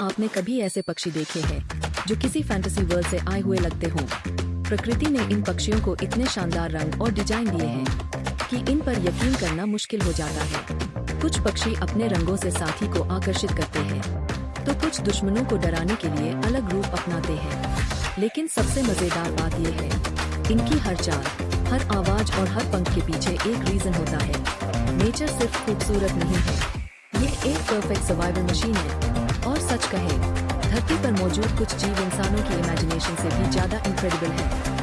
आपने कभी ऐसे पक्षी देखे हैं जो किसी फैंटेसी वर्ल्ड से आए हुए लगते हों? प्रकृति ने इन पक्षियों को इतने शानदार रंग और डिजाइन दिए हैं कि इन पर यकीन करना मुश्किल हो जाता है। कुछ पक्षी अपने रंगों से साथी को आकर्षित करते हैं, तो कुछ दुश्मनों को डराने के लिए अलग रूप अपनाते हैं। लेकिन सबसे मजेदार बात यह है, इनकी हर चाल, हर आवाज और हर पंख के पीछे एक रीजन होता है। नेचर सिर्फ खूबसूरत नहीं है, ये एक परफेक्ट सर्वाइवल मशीन है। और सच कहे, धरती पर मौजूद कुछ जीव इंसानों की इमेजिनेशन से भी ज्यादा इनक्रेडिबल है।